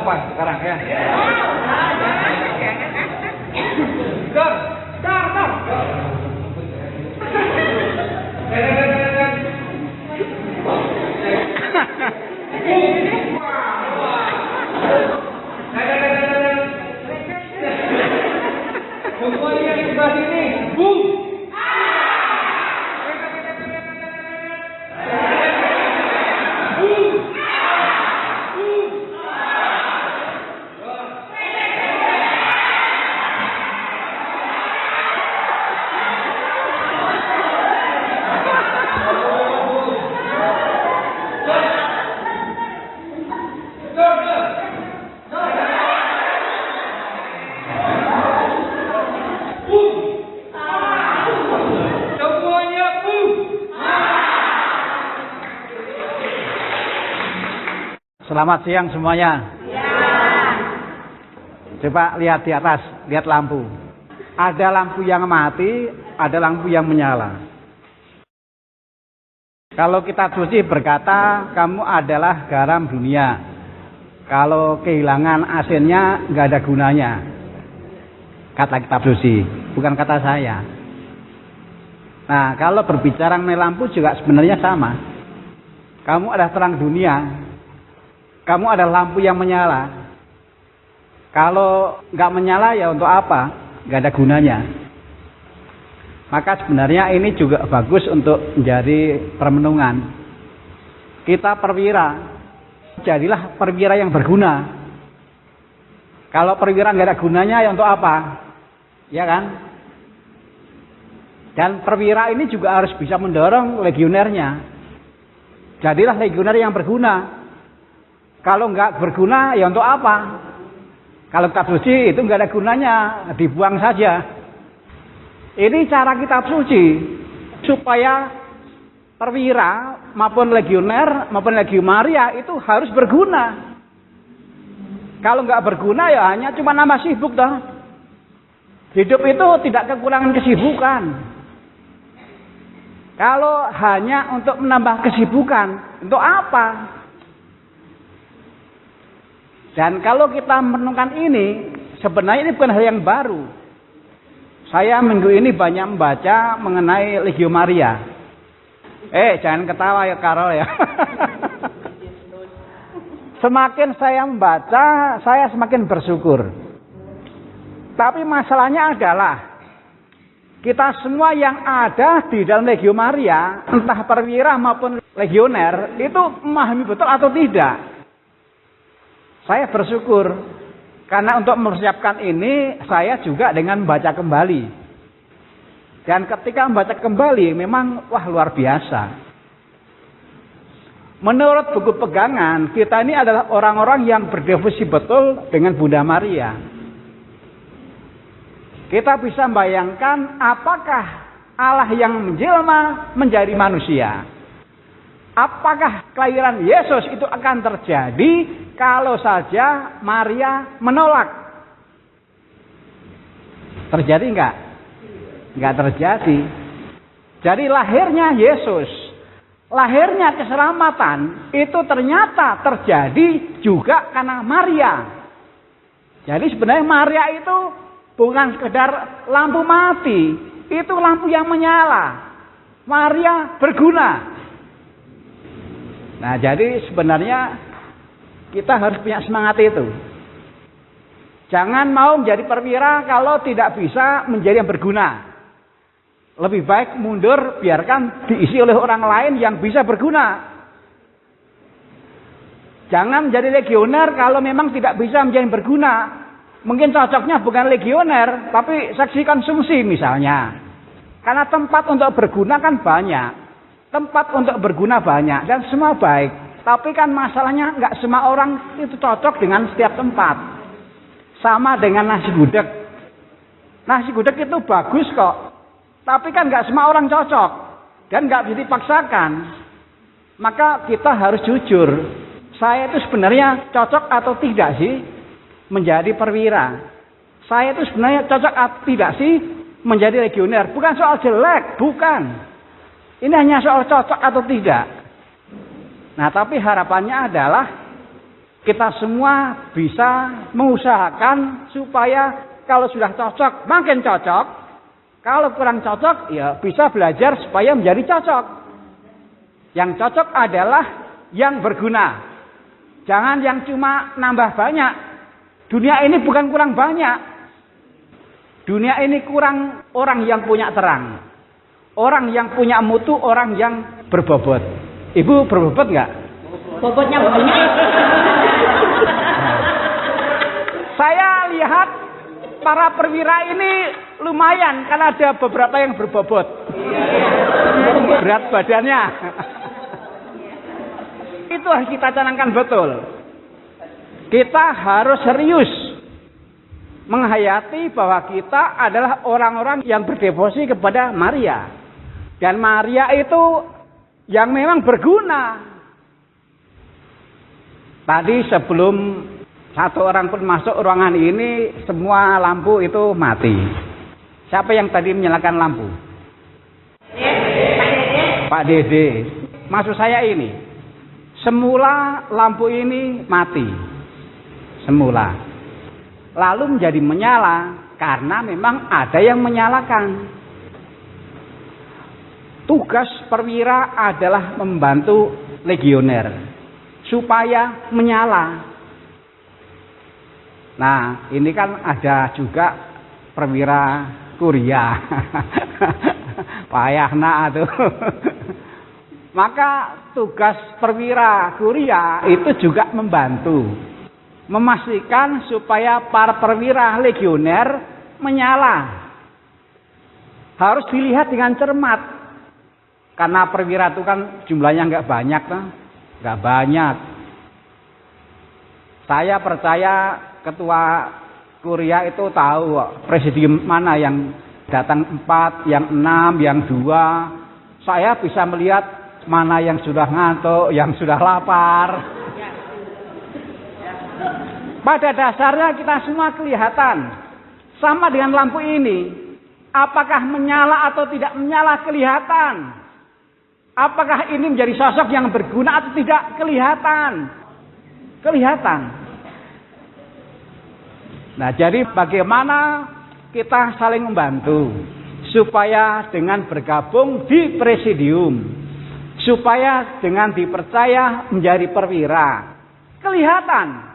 apa sekarang ya? Dor. Semuanya di sebelah sini, boom. Selamat siang semuanya. Ya. Coba lihat di atas, lihat lampu. Ada lampu yang mati, ada lampu yang menyala. Kalau kitab suci berkata, kamu adalah garam dunia. Kalau kehilangan asinnya, nggak ada gunanya. Kata kitab suci, bukan kata saya. Nah, kalau berbicara mengenai lampu juga sebenarnya sama. Kamu adalah terang dunia. Kamu ada lampu yang menyala. Kalau nggak menyala ya untuk apa? Nggak ada gunanya. Maka sebenarnya ini juga bagus untuk menjadi permenungan. Kita perwira, jadilah perwira yang berguna. Kalau perwira nggak ada gunanya ya untuk apa? Ya kan? Dan perwira ini juga harus bisa mendorong legionernya. Jadilah legioner yang berguna. Kalau nggak berguna, ya untuk apa? Kalau kitab suci itu nggak ada gunanya, dibuang saja. Ini cara kitab suci supaya perwira maupun legioner maupun legio Maria itu harus berguna. Kalau nggak berguna ya hanya cuma nambah sibuk toh. Hidup itu tidak kekurangan kesibukan. Kalau hanya untuk menambah kesibukan, untuk apa? Dan kalau kita merenungkan ini, sebenarnya ini bukan hal yang baru. Saya minggu ini banyak membaca mengenai Legio Maria. Jangan ketawa ya Karol ya. Semakin saya membaca, saya semakin bersyukur. Tapi masalahnya adalah, kita semua yang ada di dalam Legio Maria, entah perwira maupun legioner, itu memahami betul atau tidak. Saya bersyukur karena untuk mempersiapkan ini saya juga dengan membaca kembali. Dan ketika membaca kembali memang luar biasa. Menurut buku pegangan, kita ini adalah orang-orang yang berdevosi betul dengan Bunda Maria. Kita bisa membayangkan apakah Allah yang menjelma menjadi manusia. Apakah kelahiran Yesus itu akan terjadi kalau saja Maria menolak? Terjadi enggak? Enggak terjadi. Jadi lahirnya Yesus, lahirnya keselamatan itu ternyata terjadi juga karena Maria. Jadi sebenarnya Maria itu bukan sekedar lampu mati, itu lampu yang menyala. Maria berguna. Nah, jadi sebenarnya kita harus punya semangat itu. Jangan mau menjadi perwira kalau tidak bisa menjadi yang berguna. Lebih baik mundur, biarkan diisi oleh orang lain yang bisa berguna. Jangan menjadi legioner kalau memang tidak bisa menjadi yang berguna. Mungkin cocoknya bukan legioner, tapi seksi konsumsi misalnya. Karena tempat untuk berguna kan banyak. Tempat untuk berguna banyak dan semua baik. Tapi kan masalahnya nggak semua orang itu cocok dengan setiap tempat. Sama dengan nasi gudeg. Nasi gudeg itu bagus kok. Tapi kan nggak semua orang cocok. Dan nggak bisa dipaksakan. Maka kita harus jujur. Saya itu sebenarnya cocok atau tidak sih menjadi perwira? Saya itu sebenarnya cocok atau tidak sih menjadi legioner? Bukan soal jelek, bukan. Ini hanya soal cocok atau tidak. Nah, tapi harapannya adalah kita semua bisa mengusahakan supaya kalau sudah cocok makin cocok, kalau kurang cocok ya bisa belajar supaya menjadi cocok. Yang cocok adalah yang berguna. Jangan yang cuma nambah banyak. Dunia ini bukan kurang banyak. Dunia ini kurang orang yang punya terang. Orang yang punya mutu, orang yang berbobot. Ibu berbobot nggak? Bobotnya banyak. Saya lihat para perwira ini lumayan karena ada beberapa yang berbobot. Berat badannya. Itu harus kita canangkan betul. Kita harus serius menghayati bahwa kita adalah orang-orang yang berdevosi kepada Maria. Dan Maria itu yang memang berguna. Tadi sebelum satu orang pun masuk ruangan ini, semua lampu itu mati. Siapa yang tadi menyalakan lampu? Pak Dede. Maksud saya ini, semula lampu ini mati. Semula. Lalu menjadi menyala karena memang ada yang menyalakan. Tugas perwira adalah membantu legioner supaya menyala. Nah, ini kan ada juga perwira Kuria. Payahna tuh. Maka tugas perwira Kuria itu juga membantu memastikan supaya para perwira legioner menyala. Harus dilihat dengan cermat. Karena perwira itu kan jumlahnya nggak banyak, nggak banyak. Saya percaya ketua Kuria itu tahu presidium mana yang datang 4, yang 6, yang 2. Saya bisa melihat mana yang sudah ngantuk, yang sudah lapar. Pada dasarnya kita semua kelihatan. Sama dengan lampu ini. Apakah menyala atau tidak menyala kelihatan. Apakah ini menjadi sosok yang berguna atau tidak kelihatan. Kelihatan. Nah, jadi bagaimana kita saling membantu supaya dengan bergabung di presidium, supaya dengan dipercaya menjadi perwira, kelihatan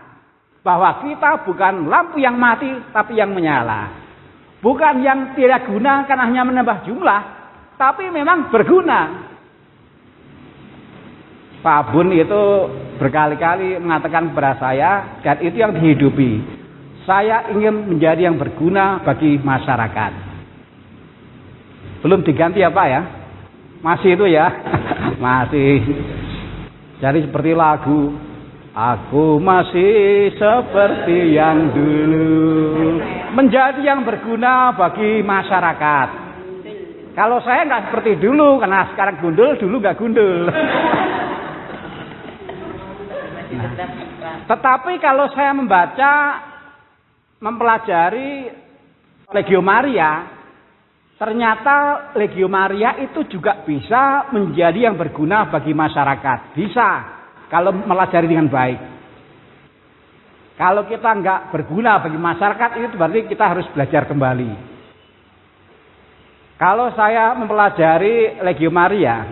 bahwa kita bukan lampu yang mati tapi yang menyala, bukan yang tidak guna karena hanya menambah jumlah, tapi memang berguna. Pak Bun itu berkali-kali mengatakan kepada saya, dan itu yang dihidupi. Saya ingin menjadi yang berguna bagi masyarakat. Belum diganti ya Pak ya? Masih itu ya? Masih. Jadi seperti lagu, aku masih seperti yang dulu. Menjadi yang berguna bagi masyarakat. Kalau saya nggak seperti dulu, karena sekarang gundul, dulu nggak gundul. Nah, tetapi kalau saya membaca, mempelajari Legio Maria, ternyata Legio Maria itu juga bisa menjadi yang berguna bagi masyarakat. Bisa, kalau mempelajari dengan baik. Kalau kita nggak berguna bagi masyarakat, itu berarti kita harus belajar kembali. Kalau saya mempelajari Legio Maria,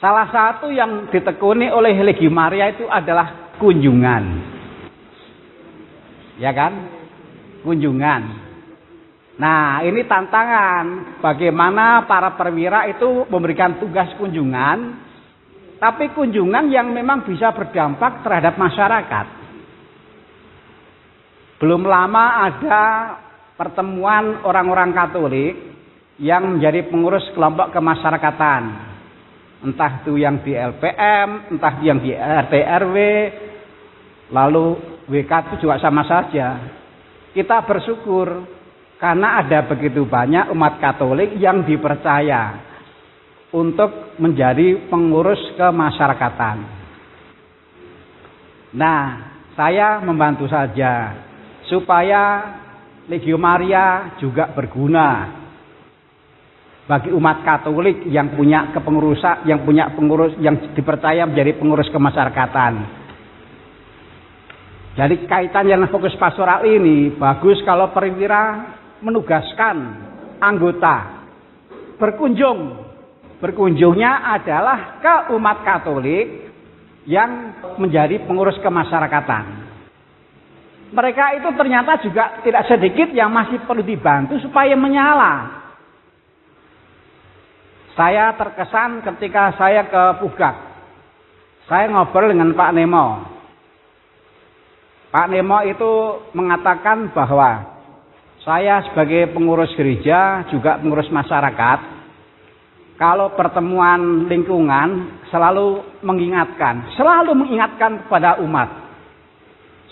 salah satu yang ditekuni oleh Legio Maria itu adalah kunjungan. Ya kan? Kunjungan. Nah, ini tantangan. Bagaimana para perwira itu memberikan tugas kunjungan, tapi kunjungan yang memang bisa berdampak terhadap masyarakat. Belum lama ada pertemuan orang-orang Katolik yang menjadi pengurus kelompok kemasyarakatan. Entah itu yang di LPM, entah yang di RT RW, lalu WK itu juga sama saja. Kita bersyukur karena ada begitu banyak umat Katolik yang dipercaya untuk menjadi pengurus kemasyarakatan. Nah, saya membantu saja supaya Legio Maria juga berguna bagi umat Katolik yang punya kepengurusan, yang punya pengurus, yang dipercaya menjadi pengurus kemasyarakatan. Jadi kaitan yang fokus pastoral ini bagus kalau perwira menugaskan anggota berkunjung. Berkunjungnya adalah ke umat Katolik yang menjadi pengurus kemasyarakatan. Mereka itu ternyata juga tidak sedikit yang masih perlu dibantu supaya menyala. Saya terkesan ketika saya ke Pugak. Saya ngobrol dengan Pak Nemo. Pak Nemo itu mengatakan bahwa saya sebagai pengurus gereja, juga pengurus masyarakat, kalau pertemuan lingkungan selalu mengingatkan kepada umat.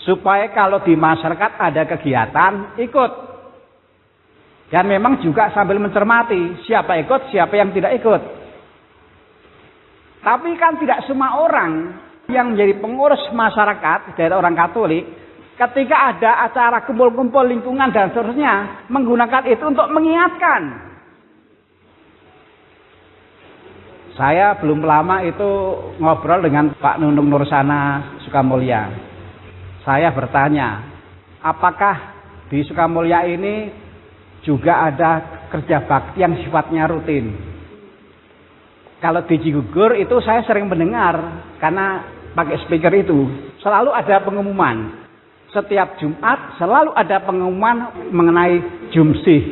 Supaya kalau di masyarakat ada kegiatan, ikut. Dan memang juga sambil mencermati siapa ikut, siapa yang tidak ikut. Tapi kan tidak semua orang yang menjadi pengurus masyarakat dari orang Katolik, ketika ada acara kumpul-kumpul lingkungan dan seterusnya, menggunakan itu untuk mengingatkan. Saya belum lama itu ngobrol dengan Pak Nunung Nursana Sukamulya. Saya bertanya, apakah di Sukamulya ini juga ada kerja bakti yang sifatnya rutin? Kalau di Cigugur itu saya sering mendengar, karena pakai speaker itu, selalu ada pengumuman. Setiap Jumat selalu ada pengumuman mengenai Jumsih.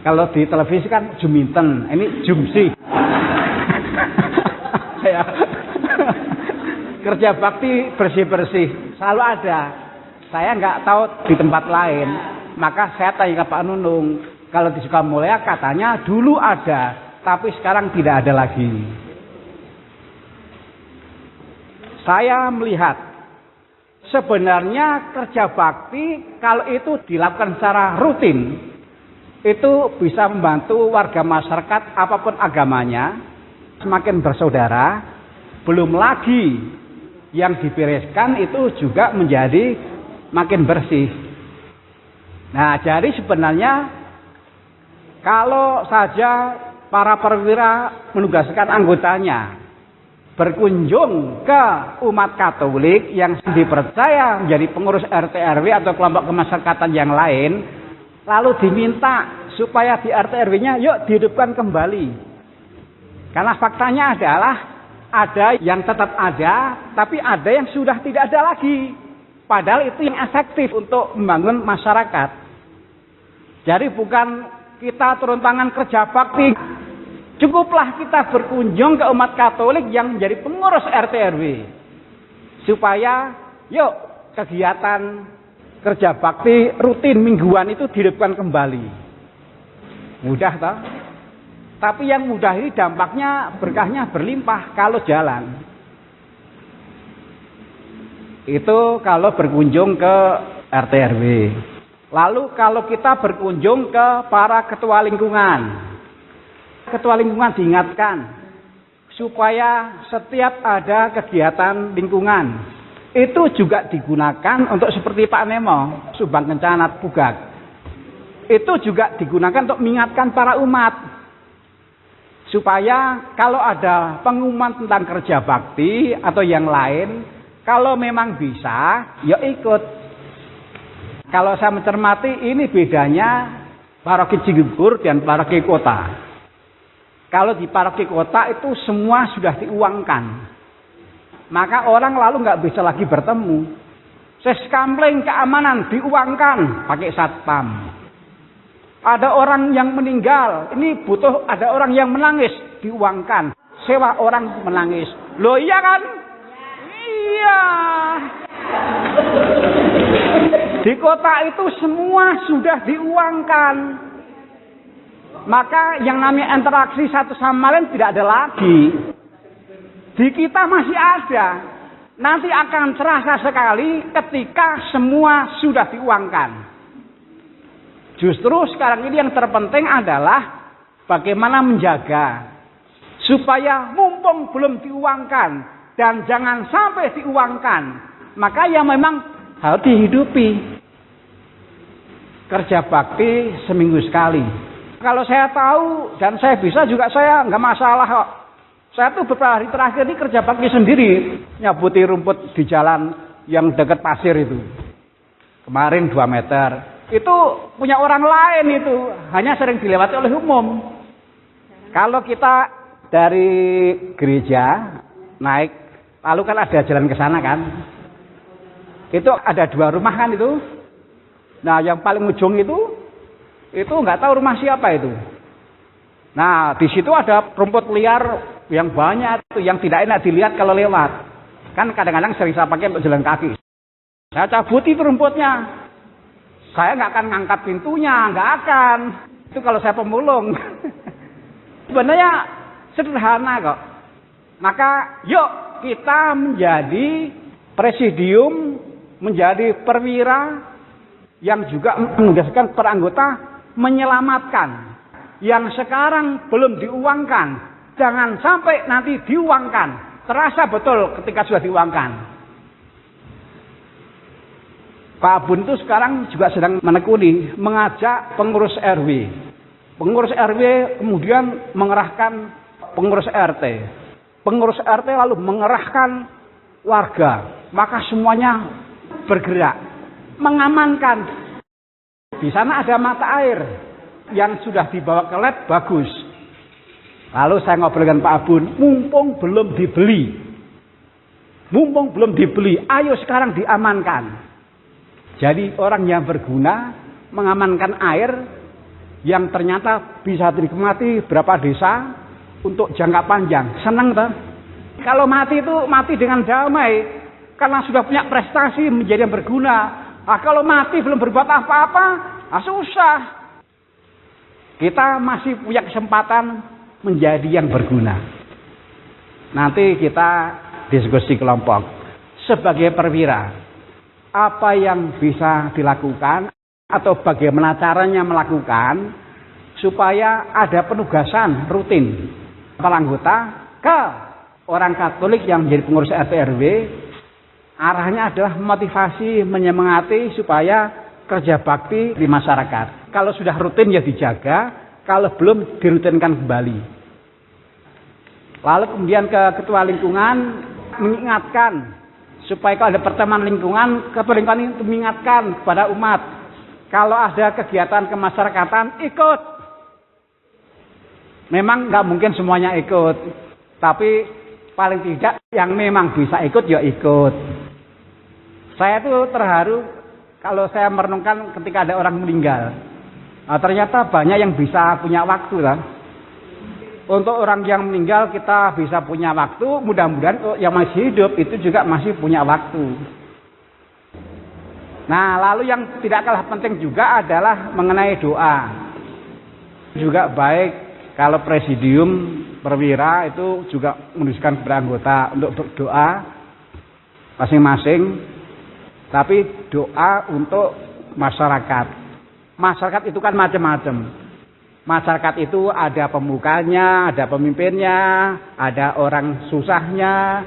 Kalau di televisi kan Juminten, ini Jumsih. Saya kerja bakti bersih-bersih selalu ada. Saya nggak tahu di tempat lain, maka saya tanya ke Pak Nunung. Kalau di Sukamulya katanya dulu ada, tapi sekarang tidak ada lagi. Saya melihat sebenarnya kerja bakti kalau itu dilakukan secara rutin, itu bisa membantu warga masyarakat apapun agamanya semakin bersaudara. Belum lagi yang dibereskan itu juga menjadi makin bersih. Nah, jadi sebenarnya kalau saja para perwira menugaskan anggotanya berkunjung ke umat Katolik yang dipercaya menjadi pengurus RT RW atau kelompok kemasyarakatan yang lain, lalu diminta supaya di RT RW-nya yuk dihidupkan kembali. Karena faktanya adalah ada yang tetap ada, tapi ada yang sudah tidak ada lagi. Padahal itu yang efektif untuk membangun masyarakat. Jadi bukan kita turun tangan kerja bakti. Cukuplah kita berkunjung ke umat Katolik yang menjadi pengurus RT RW. Supaya yuk kegiatan kerja bakti rutin mingguan itu dihidupkan kembali. Mudah toh? Tapi yang mudah ini dampaknya berkahnya berlimpah kalau jalan. Itu kalau berkunjung ke RT RW. Lalu kalau kita berkunjung ke para ketua lingkungan. Ketua lingkungan diingatkan supaya setiap ada kegiatan lingkungan itu juga digunakan untuk seperti Pak Nemo, Subang Kencana Pugak. Itu juga digunakan untuk mengingatkan para umat. Supaya kalau ada pengumuman tentang kerja bakti atau yang lain, kalau memang bisa, ya ikut. Kalau saya mencermati, ini bedanya paroki Cigugur dan paroki kota. Kalau di paroki kota itu semua sudah diuangkan. Maka orang lalu nggak bisa lagi bertemu. Seskamling keamanan diuangkan pakai satpam. Ada orang yang meninggal, ini butuh ada orang yang menangis, diuangkan. Sewa orang menangis. Loh iya kan? Iya. Di kota itu semua sudah diuangkan. Maka yang namanya interaksi satu sama lain tidak ada lagi. Di kita masih ada. Nanti akan terasa sekali ketika semua sudah diuangkan. Justru sekarang ini yang terpenting adalah bagaimana menjaga supaya mumpung belum diuangkan dan jangan sampai diuangkan, maka yang memang harus dihidupi. Kerja bakti seminggu sekali. Kalau saya tahu dan saya bisa juga saya nggak masalah kok. Saya tuh beberapa hari terakhir ini kerja bakti sendiri, nyabuti rumput di jalan yang dekat pasir itu. Kemarin 2 meter. Itu punya orang lain itu. Hanya sering dilewati oleh umum. Kalau kita dari gereja naik, lalu kan ada jalan ke sana kan. Itu ada 2 rumah kan itu. Nah yang paling ujung itu nggak tahu rumah siapa itu. Nah di situ ada rumput liar yang banyak itu, yang tidak enak dilihat kalau lewat. Kan kadang-kadang sering saya pakai untuk jalan kaki. Saya cabut itu rumputnya. Saya nggak akan ngangkat pintunya, nggak akan. Itu kalau saya pemulung. Sebenarnya sederhana kok. Maka yuk kita menjadi presidium, menjadi perwira yang juga menugaskan para anggota menyelamatkan yang sekarang belum diuangkan. Jangan sampai nanti diuangkan. Terasa betul ketika sudah diuangkan. Pak Bun itu sekarang juga sedang menekuni, mengajak pengurus RW. Pengurus RW kemudian mengerahkan pengurus RT. Pengurus RT lalu mengerahkan warga. Maka semuanya bergerak. Mengamankan. Di sana ada mata air yang sudah dibawa ke lab, bagus. Lalu saya ngobrol dengan Pak Bun, mumpung belum dibeli, ayo sekarang diamankan. Jadi orang yang berguna mengamankan air yang ternyata bisa dinikmati berapa desa untuk jangka panjang. Senang toh? Kalau mati itu mati dengan damai karena sudah punya prestasi menjadi yang berguna. Nah, kalau mati belum berbuat apa-apa, susah. Kita masih punya kesempatan menjadi yang berguna. Nanti kita diskusi kelompok sebagai perwira. Apa yang bisa dilakukan atau bagaimana caranya melakukan supaya ada penugasan rutin para anggota ke orang Katolik yang menjadi pengurus RT RW. Arahnya adalah motivasi, menyemangati supaya kerja bakti di masyarakat. Kalau sudah rutin ya dijaga, kalau belum dirutinkan kembali. Lalu kemudian ke ketua lingkungan mengingatkan supaya kalau ada pertemuan lingkungan, ketua lingkungan itu mengingatkan kepada umat. Kalau ada kegiatan kemasyarakatan, ikut. Memang nggak mungkin semuanya ikut, tapi paling tidak yang memang bisa ikut ya ikut. Saya tuh terharu kalau saya merenungkan ketika ada orang meninggal. Nah, ternyata banyak yang bisa punya waktu lah. Untuk orang yang meninggal kita bisa punya waktu, mudah-mudahan yang masih hidup itu juga masih punya waktu. Nah, lalu yang tidak kalah penting juga adalah mengenai doa. Juga baik kalau presidium perwira itu juga menuliskan kepada anggota untuk berdoa masing-masing, tapi doa untuk masyarakat. Masyarakat itu kan macam-macam. Masyarakat itu ada pemukanya, ada pemimpinnya, ada orang susahnya,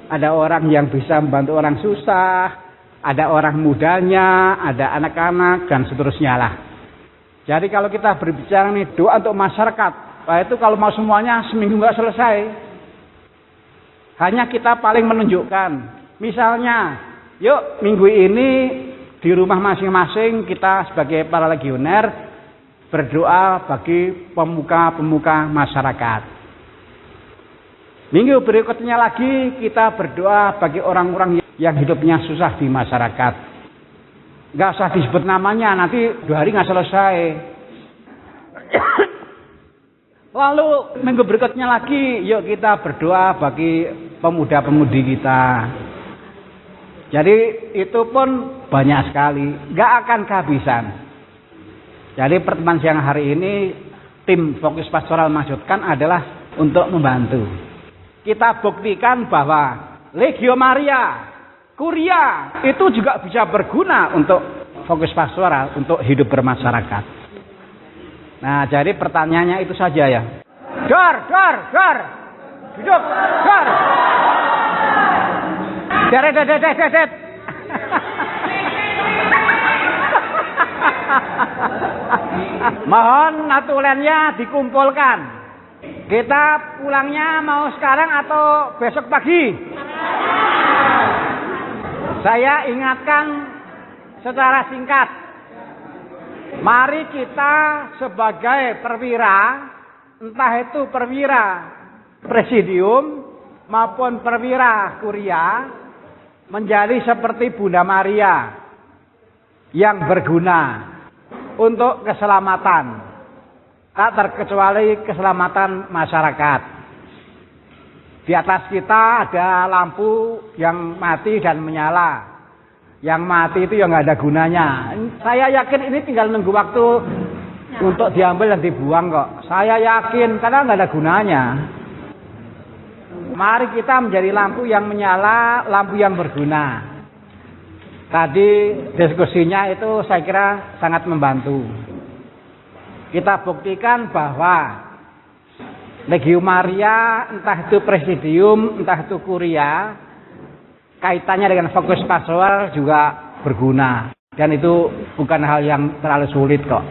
ada orang yang bisa membantu orang susah, ada orang mudanya, ada anak-anak, dan seterusnya lah. Jadi kalau kita berbicara nih doa untuk masyarakat, itu kalau mau semuanya seminggu nggak selesai. Hanya kita paling menunjukkan. Misalnya, yuk minggu ini di rumah masing-masing kita sebagai para legioner berdoa bagi pemuka-pemuka masyarakat. Minggu berikutnya lagi kita berdoa bagi orang-orang yang hidupnya susah di masyarakat. Gak usah disebut namanya, nanti 2 hari gak selesai. Lalu minggu berikutnya lagi, yuk kita berdoa bagi pemuda-pemudi kita. Jadi itu pun banyak sekali, gak akan kehabisan. Jadi pertemuan siang hari ini tim Fokus Pastoral maksudkan adalah untuk membantu. Kita buktikan bahwa Legio Maria, Kuria itu juga bisa berguna untuk Fokus Pastoral, untuk hidup bermasyarakat. Nah, jadi pertanyaannya itu saja ya. Dor. Hidup, dor. Deret. Mohon natulennya dikumpulkan. Kita pulangnya mau sekarang atau besok pagi? Saya ingatkan secara singkat. Mari kita sebagai perwira, entah itu perwira presidium maupun perwira kuria, menjadi seperti Bunda Maria yang berguna untuk keselamatan, tak terkecuali keselamatan masyarakat. Di atas kita ada lampu yang mati dan menyala. Yang mati itu yang nggak ada gunanya. Saya yakin ini tinggal nunggu waktu untuk diambil dan dibuang kok. Saya yakin karena nggak ada gunanya. Mari kita menjadi lampu yang menyala, lampu yang berguna. Tadi diskusinya itu saya kira sangat membantu. Kita buktikan bahwa Legiun Maria, entah itu presidium, entah itu kuria, kaitannya dengan fokus pastoral juga berguna. Dan itu bukan hal yang terlalu sulit kok.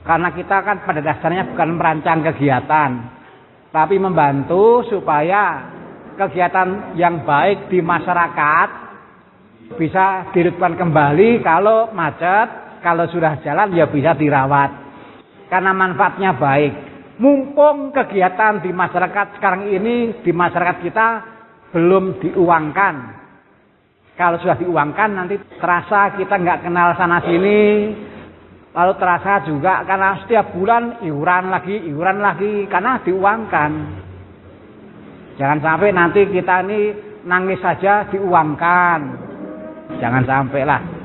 Karena kita kan pada dasarnya bukan merancang kegiatan, tapi membantu supaya kegiatan yang baik di masyarakat bisa dihidupkan kembali. Kalau macet, kalau sudah jalan ya bisa dirawat. Karena manfaatnya baik. Mumpung kegiatan di masyarakat sekarang ini, di masyarakat kita belum diuangkan. Kalau sudah diuangkan nanti terasa kita nggak kenal sana sini. Lalu terasa juga karena setiap bulan iuran lagi karena diuangkan. Jangan sampai nanti kita ini nangis saja diuangkan. Jangan sampai lah.